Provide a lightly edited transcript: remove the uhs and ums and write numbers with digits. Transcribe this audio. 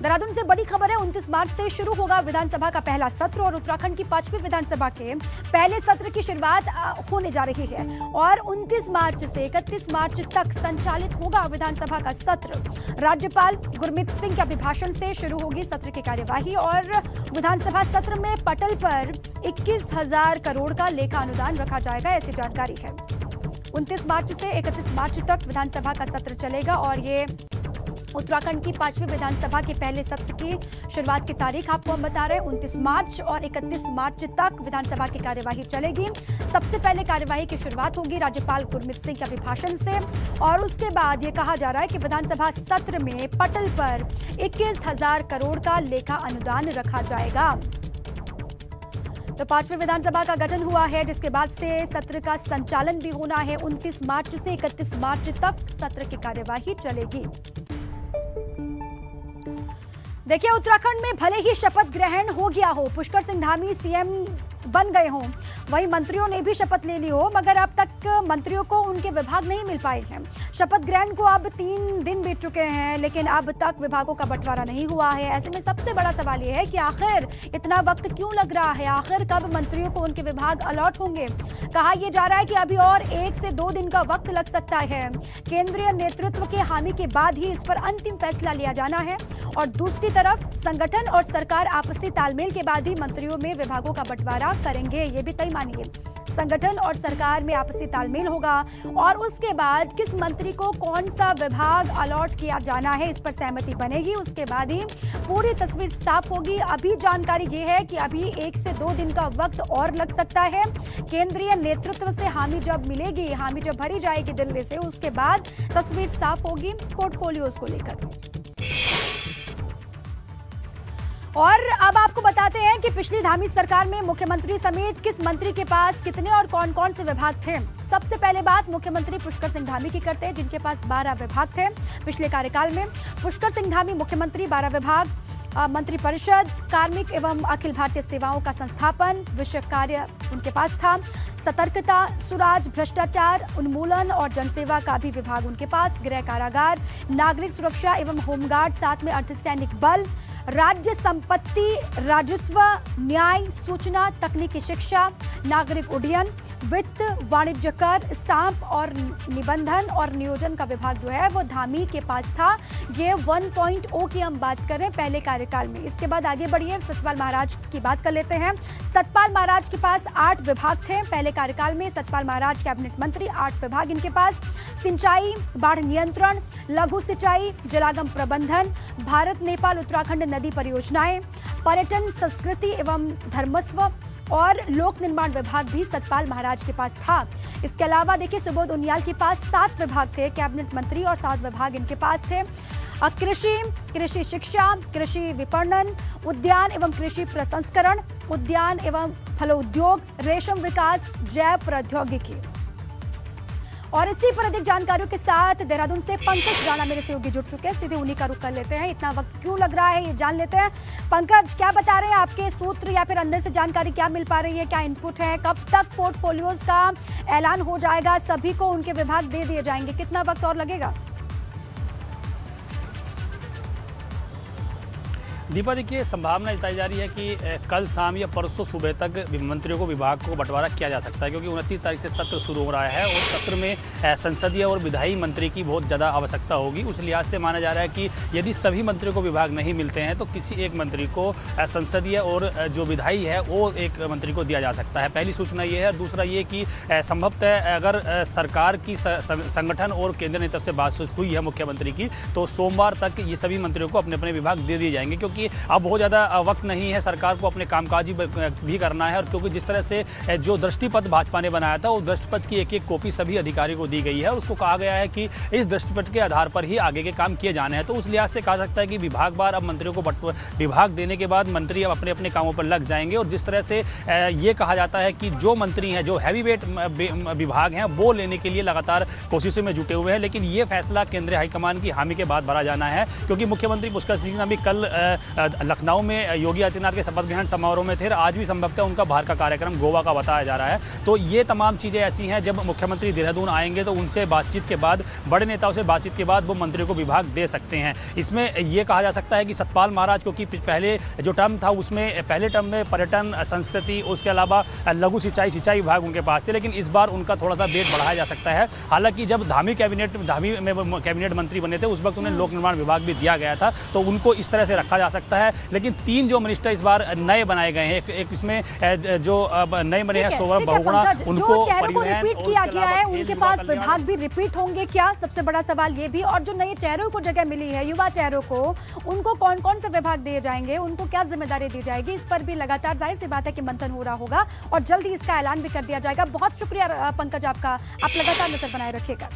देहरादून से बड़ी खबर है। 29 मार्च से शुरू होगा विधानसभा का पहला सत्र और उत्तराखंड की 5वीं विधानसभा के पहले सत्र की शुरुआत होने जा रही है और 29 मार्च से 31 मार्च तक संचालित होगा विधानसभा का सत्र। राज्यपाल गुरमीत सिंह के अभिभाषण से शुरू होगी सत्र की कार्यवाही और विधानसभा सत्र में पटल पर 21,000 करोड़ का लेखा अनुदान रखा जाएगा, ऐसी जानकारी है। 29 मार्च से 31 मार्च तक विधानसभा का सत्र चलेगा और ये उत्तराखंड की 5वीं विधानसभा के पहले सत्र की शुरुआत की तारीख आपको हम बता रहे हैं। 29 मार्च और 31 मार्च तक विधानसभा की कार्यवाही चलेगी। सबसे पहले कार्यवाही की शुरुआत होगी राज्यपाल गुरमीत सिंह के अभिभाषण से और उसके बाद ये कहा जा रहा है कि विधानसभा सत्र में पटल पर 21,000 करोड़ का लेखा अनुदान रखा जाएगा। तो 5वीं विधानसभा का गठन हुआ है जिसके बाद से सत्र का संचालन भी होना है। 29 मार्च से 31 मार्च तक सत्र की कार्यवाही चलेगी। देखिए, उत्तराखंड में भले ही शपथ ग्रहण हो गया हो, पुष्कर सिंह धामी सीएम बन गए हों, वहीं मंत्रियों ने भी शपथ ले ली हो, मगर अब तक मंत्रियों को उनके विभाग नहीं मिल पाए हैं। शपथ ग्रहण को अब 3 दिन बीत चुके हैं लेकिन अब तक विभागों का बंटवारा नहीं हुआ है। ऐसे में सबसे बड़ा सवाल यह है कि आखिर इतना वक्त क्यों लग रहा है, आखिर कब मंत्रियों को उनके विभाग अलॉट होंगे। कहा यह जा रहा है कि अभी और 1 से 2 दिन का वक्त लग सकता है। केंद्रीय नेतृत्व के हामी के बाद ही इस पर अंतिम फैसला लिया जाना है और दूसरी तरफ संगठन और सरकार आपसी तालमेल के बाद ही मंत्रियों में विभागों का बंटवारा करेंगे। ये भी तय मानिए, संगठन और सरकार में आपसी तालमेल होगा और उसके बाद किस मंत्री को कौन सा विभाग अलॉट किया जाना है इस पर सहमति बनेगी। उसके बाद ही पूरी तस्वीर साफ होगी। अभी जानकारी ये है कि अभी 1 से 2 दिन का वक्त और लग सकता है। केंद्रीय नेतृत्व से हामी जब मिलेगी, हामी जब भरी जाएगी दिल्ली से, उसके बाद तस्वीर साफ होगी पोर्टफोलियोज को लेकर। और अब आपको बताते हैं कि पिछली धामी सरकार में मुख्यमंत्री समेत किस मंत्री के पास कितने और कौन कौन से विभाग थे। सबसे पहले बात मुख्यमंत्री पुष्कर सिंह धामी की करते हैं जिनके पास 12 विभाग थे पिछले कार्यकाल में। पुष्कर सिंह धामी मुख्यमंत्री, 12 विभाग, मंत्री परिषद, कार्मिक एवं अखिल भारतीय सेवाओं का संस्थापन, विषय कार्य उनके पास था, सतर्कता, सुराज, भ्रष्टाचार उन्मूलन और जनसेवा का भी विभाग उनके पास, गृह कारागार, नागरिक सुरक्षा एवं होमगार्ड, साथ में अर्धसैनिक बल, राज्य संपत्ति, राजस्व, न्याय, सूचना, तकनीकी शिक्षा, नागरिक उड्डयन, वित्त, वाणिज्य कर, स्टाम्प और निबंधन और नियोजन का विभाग जो है वो धामी के पास था। ये 1.0 की हम बात करें पहले कार्यकाल में। इसके बाद आगे बढ़िए, सतपाल महाराज की बात कर लेते हैं। सतपाल महाराज के पास 8 विभाग थे पहले कार्यकाल में। सतपाल महाराज कैबिनेट मंत्री, 8 विभाग इनके पास। सिंचाई, बाढ़ नियंत्रण, लघु सिंचाई, जलागम प्रबंधन, भारत नेपाल उत्तराखंड नदी परियोजनाएं, पर्यटन, संस्कृति एवं धर्मस्व और लोक निर्माण विभाग भी सतपाल महाराज के पास था। इसके अलावा देखिए, सुबोध उनियाल के पास 7 विभाग थे कैबिनेट मंत्री और 7 विभाग इनके पास थे। कृषि, कृषि शिक्षा, कृषि विपणन, उद्यान एवं कृषि प्रसंस्करण, उद्यान एवं फलोद्योग, रेशम विकास, जैव प्रौद्योगिकी। और इसी पर अधिक जानकारियों के साथ देहरादून से पंकज राणा मेरे सहयोगी जुड़ चुके हैं। सीधे उन्हीं का रुख कर लेते हैं। इतना वक्त क्यों लग रहा है ये जान लेते हैं। पंकज, क्या बता रहे हैं आपके सूत्र या फिर अंदर से जानकारी क्या मिल पा रही है, क्या इनपुट है, कब तक पोर्टफोलियोज का ऐलान हो जाएगा, सभी को उनके विभाग दे दिए जाएंगे, कितना वक्त और लगेगा? दीपा, देखिए, संभावना जताई जा रही है कि कल शाम या परसों सुबह तक मंत्रियों को विभाग को बंटवारा किया जा सकता है क्योंकि 29 तारीख से सत्र शुरू हो रहा है और सत्र में संसदीय और विधायी मंत्री की बहुत ज़्यादा आवश्यकता होगी। उस लिहाज से माना जा रहा है कि यदि सभी मंत्रियों को विभाग नहीं मिलते हैं तो किसी एक मंत्री को संसदीय और जो विधायी है वो एक मंत्री को दिया जा सकता है। पहली सूचना ये है। और दूसरा ये कि संभवतः अगर सरकार की संगठन और केंद्र नेतृत्व से बातचीत हुई है मुख्यमंत्री की तो सोमवार तक ये सभी मंत्रियों को अपने अपने विभाग दे दिए जाएंगे क्योंकि अब बहुत ज़्यादा वक्त नहीं है, सरकार को अपने कामकाज भी करना है। और क्योंकि जिस तरह से जो दृष्टिपत्र भाजपा ने बनाया था, वो दृष्टिपत्र की एक कॉपी सभी अधिकारियों को दी गई है। उसको कहा गया है कि इस दृष्टिपत्र के आधार पर ही आगे के काम किए जाने हैं। तो उस लिहाज से कहा सकता है कि विभागवार अब मंत्रियों को विभाग देने के बाद मंत्री अब अपने अपने कामों पर लग जाएंगे। और जिस तरह से ये कहा जाता है कि जो मंत्री हैं, जो हैवी वेट विभाग हैं, वो लेने के लिए लगातार कोशिशों में जुटे हुए हैं। लेकिन ये फैसला केंद्रीय हाईकमान की हामी के बाद भरा जाना है क्योंकि मुख्यमंत्री पुष्कर सिंह धामी कल लखनऊ में योगी आदित्यनाथ के शपथ ग्रहण समारोह में थे, आज भी संभवतः उनका बाहर का कार्यक्रम गोवा का बताया जा रहा है। तो ये तमाम चीज़ें ऐसी हैं, जब मुख्यमंत्री देहरादून आएंगे तो उनसे बातचीत के बाद, बड़े नेताओं से बातचीत के बाद वो मंत्रियों को विभाग दे सकते हैं। इसमें ये कहा जा सकता है कि सतपाल महाराज, क्योंकि पहले जो टर्म था उसमें, पहले टर्म में पर्यटन, संस्कृति, उसके अलावा लघु सिंचाई विभाग उनके पास थे, लेकिन इस बार उनका थोड़ा सा वेट बढ़ाया जा सकता है। हालांकि जब धामी में कैबिनेट मंत्री बने थे उस वक्त उन्हें लोक निर्माण विभाग भी दिया गया था, तो उनको इस तरह से रखा जा सकता है। लेकिन 3 जो मिनिस्टर इस बार नए बनाए गए हैं, एक इसमें जो नए बने हैं सौरभ बहुगुणा, उनको रिपीट किया गया है, उनके पास विभाग भी रिपीट होंगे क्या, सबसे बड़ा सवाल ये भी। और जो नए चेहरों को जगह मिली है, युवा चेहरों को, उनको कौन कौन से विभाग दिए जाएंगे, उनको क्या जिम्मेदारी दी जाएगी, इस पर भी लगातार जाहिर सी बात है कि मंथन हो रहा होगा और जल्दी इसका ऐलान भी कर दिया जाएगा। बहुत शुक्रिया पंकज आपका, आप लगातार नजर बनाए रखिएगा।